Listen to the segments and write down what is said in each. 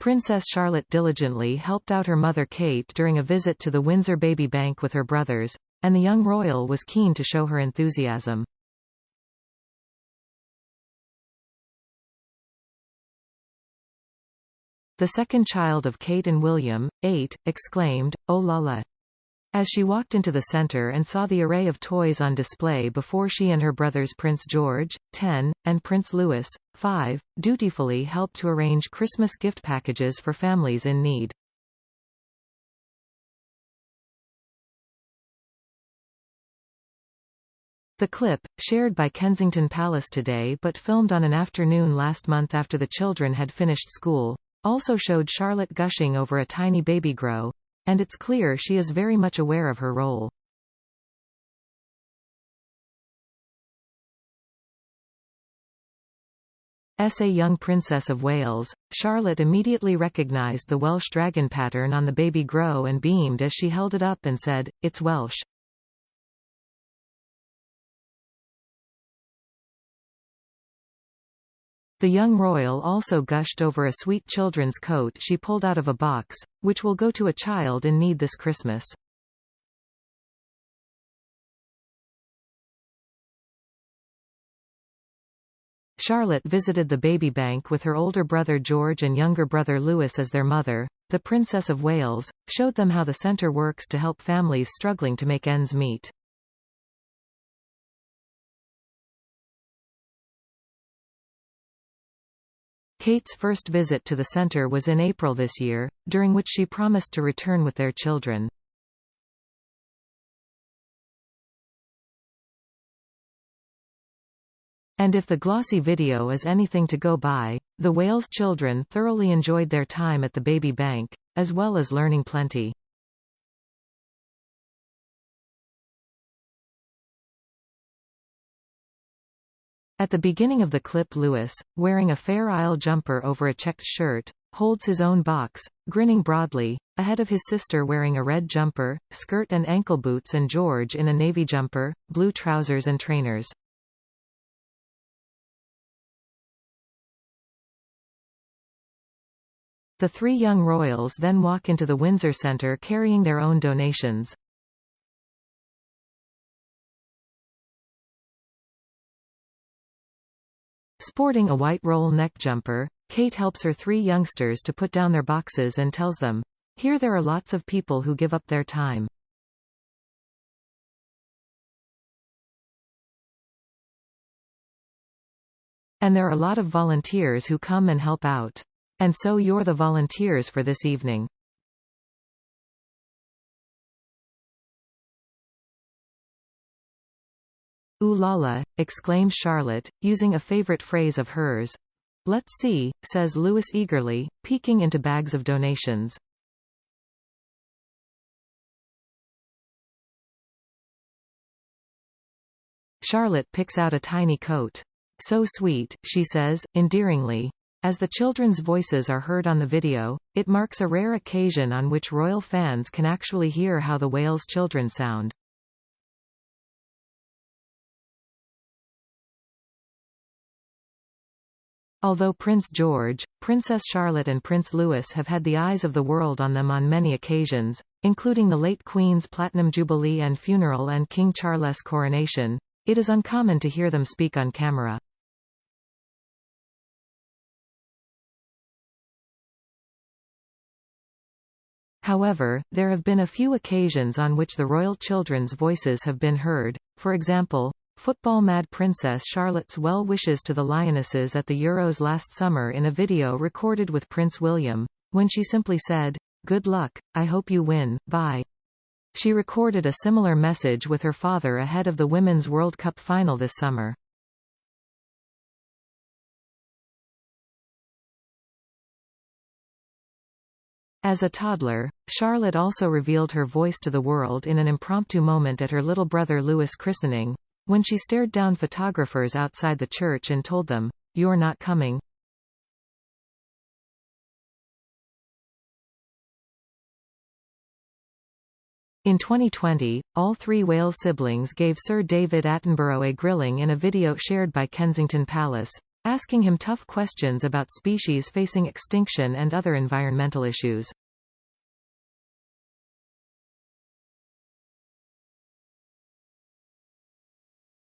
Princess Charlotte diligently helped out her mother Kate during a visit to the Windsor Baby Bank with her brothers, and the young royal was keen to show her enthusiasm. The second child of Kate and William, 8, exclaimed, "Oh la la," as she walked into the center and saw the array of toys on display before she and her brothers Prince George, 10, and Prince Louis, 5, dutifully helped to arrange Christmas gift packages for families in need. The clip, shared by Kensington Palace today but filmed on an afternoon last month after the children had finished school, also showed Charlotte gushing over a tiny baby grow, and it's clear she is very much aware of her role. As a young Princess of Wales, Charlotte immediately recognised the Welsh dragon pattern on the baby grow and beamed as she held it up and said, "It's Welsh." The young royal also gushed over a sweet children's coat she pulled out of a box, which will go to a child in need this Christmas. Charlotte visited the baby bank with her older brother George and younger brother Louis as their mother, the Princess of Wales, showed them how the centre works to help families struggling to make ends meet. Kate's first visit to the centre was in April this year, during which she promised to return with their children. And if the glossy video is anything to go by, the Wales children thoroughly enjoyed their time at the baby bank, as well as learning plenty. At the beginning of the clip, Louis, wearing a Fair Isle jumper over a checked shirt, holds his own box, grinning broadly, ahead of his sister wearing a red jumper, skirt and ankle boots, and George in a navy jumper, blue trousers and trainers. The three young royals then walk into the Windsor Centre carrying their own donations. Sporting a white roll neck jumper, Kate helps her three youngsters to put down their boxes and tells them, "Here there are lots of people who give up their time. And there are a lot of volunteers who come and help out. And so you're the volunteers for this evening." "Ooh la la," exclaimed Charlotte, using a favorite phrase of hers. "Let's see," says Louis eagerly, peeking into bags of donations. Charlotte picks out a tiny coat. "So sweet," she says, endearingly. As the children's voices are heard on the video, it marks a rare occasion on which royal fans can actually hear how the Wales children sound. Although Prince George, Princess Charlotte and Prince Louis have had the eyes of the world on them on many occasions, including the late Queen's Platinum Jubilee and funeral and King Charles' coronation, it is uncommon to hear them speak on camera. However, there have been a few occasions on which the royal children's voices have been heard, for example, football-mad Princess Charlotte's well wishes to the Lionesses at the Euros last summer in a video recorded with Prince William, when she simply said, "Good luck, I hope you win, bye." She recorded a similar message with her father ahead of the Women's World Cup final this summer. As a toddler, Charlotte also revealed her voice to the world in an impromptu moment at her little brother Louis' christening, when she stared down photographers outside the church and told them, "You're not coming." In 2020, all three Wales siblings gave Sir David Attenborough a grilling in a video shared by Kensington Palace. asking him tough questions about species facing extinction and other environmental issues.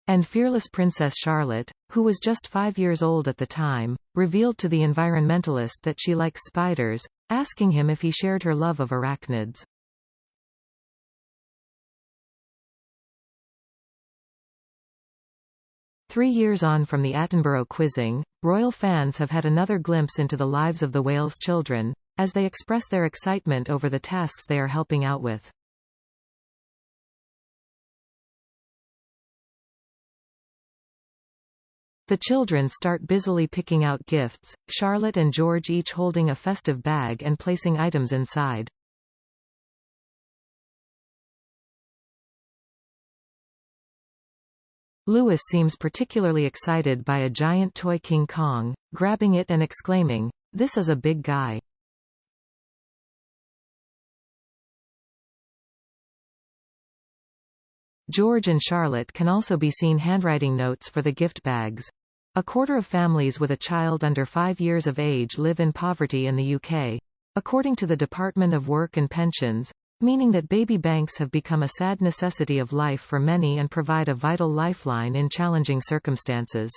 And fearless Princess Charlotte, who was just 5 years old at the time, revealed to the environmentalist that she likes spiders, asking him if he shared her love of arachnids. Three years on from the Attenborough quizzing, royal fans have had another glimpse into the lives of the Wales children, as they express their excitement over the tasks they are helping out with. The children start busily picking out gifts, Charlotte and George each holding a festive bag and placing items inside. Louis seems particularly excited by a giant toy King Kong, grabbing it and exclaiming, "This is a big guy." George and Charlotte can also be seen handwriting notes for the gift bags. A quarter of families with a child under 5 years of age live in poverty in the UK, according to the Department of Work and Pensions, meaning that baby banks have become a sad necessity of life for many and provide a vital lifeline in challenging circumstances.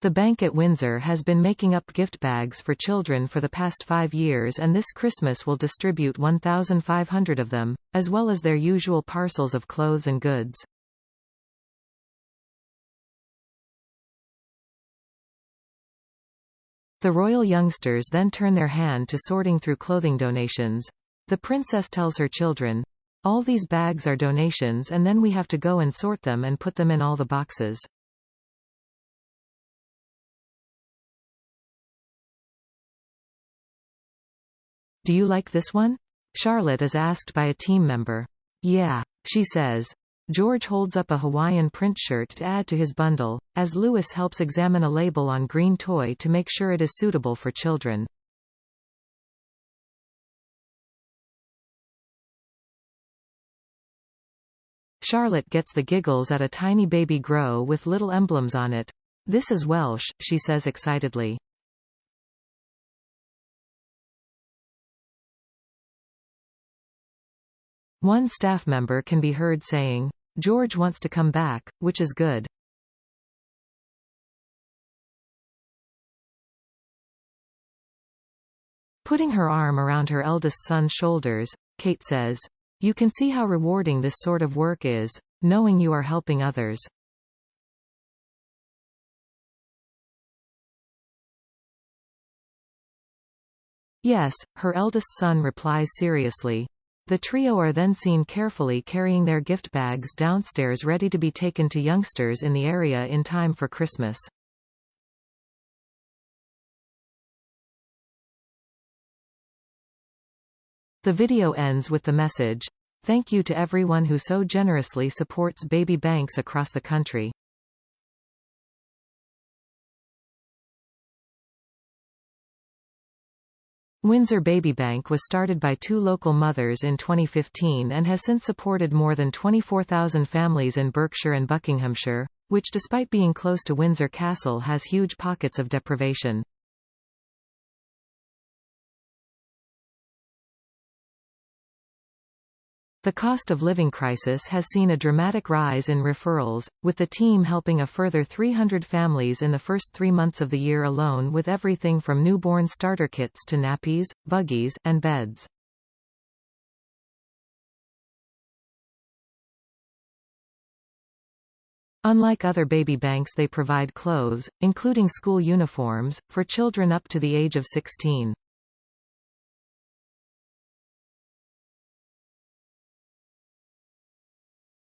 The bank at Windsor has been making up gift bags for children for the past 5 years, and this Christmas will distribute 1,500 of them, as well as their usual parcels of clothes and goods. The royal youngsters then turn their hand to sorting through clothing donations. The princess tells her children, "All these bags are donations, and then we have to go and sort them and put them in all the boxes." "Do you like this one?" Charlotte is asked by a team member. "Yeah," she says. George holds up a Hawaiian print shirt to add to his bundle, as Louis helps examine a label on green toy to make sure it is suitable for children. Charlotte gets the giggles at a tiny baby grow with little emblems on it. "This is Welsh," she says excitedly. One staff member can be heard saying, "George wants to come back, which is good." Putting her arm around her eldest son's shoulders, Kate says, "You can see how rewarding this sort of work is, knowing you are helping others." "Yes," her eldest son replies seriously. The trio are then seen carefully carrying their gift bags downstairs ready to be taken to youngsters in the area in time for Christmas. The video ends with the message, "Thank you to everyone who so generously supports baby banks across the country." Windsor Baby Bank was started by 2 local mothers in 2015 and has since supported more than 24,000 families in Berkshire and Buckinghamshire, which despite being close to Windsor Castle has huge pockets of deprivation. The cost of living crisis has seen a dramatic rise in referrals, with the team helping a further 300 families in the first 3 months of the year alone with everything from newborn starter kits to nappies, buggies, and beds. Unlike other baby banks, they provide clothes, including school uniforms, for children up to the age of 16.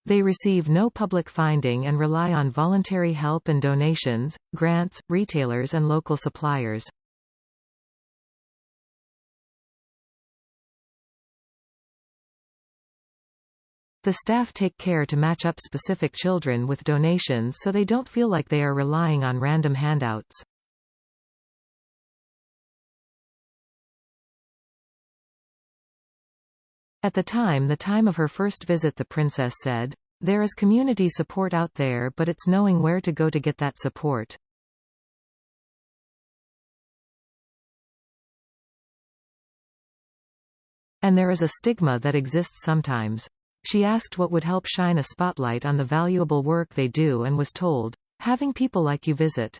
They receive no public funding and rely on voluntary help and donations, grants, retailers and local suppliers. The staff take care to match up specific children with donations so they don't feel like they are relying on random handouts. At the time of her first visit, the princess said, "There is community support out there, but it's knowing where to go to get that support." And there is a stigma that exists sometimes. She asked what would help shine a spotlight on the valuable work they do and was told, "Having people like you visit."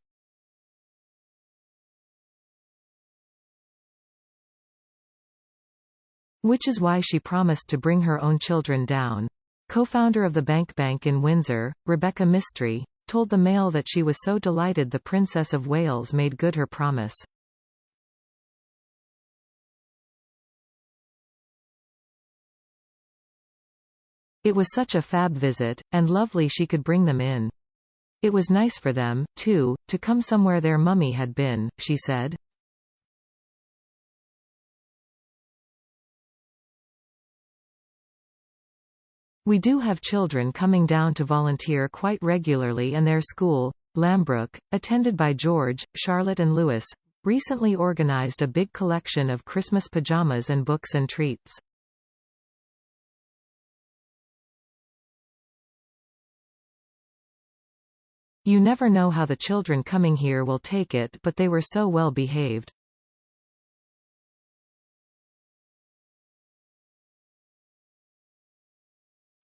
Which is why she promised to bring her own children down. Co-founder of the Bank in Windsor, Rebecca Mistry, told the Mail that she was so delighted the Princess of Wales made good her promise. It was such a fab visit, and lovely she could bring them in. It was nice for them, too, to come somewhere their mummy had been, she said. We do have children coming down to volunteer quite regularly, and their school, Lambrook, attended by George, Charlotte and Louis, recently organized a big collection of Christmas pajamas and books and treats. You never know how the children coming here will take it, but they were so well behaved.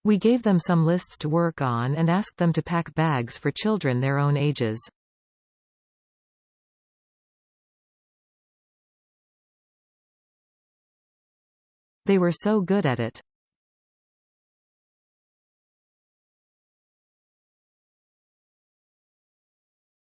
We gave them some lists to work on and asked them to pack bags for children their own ages. They were so good at it.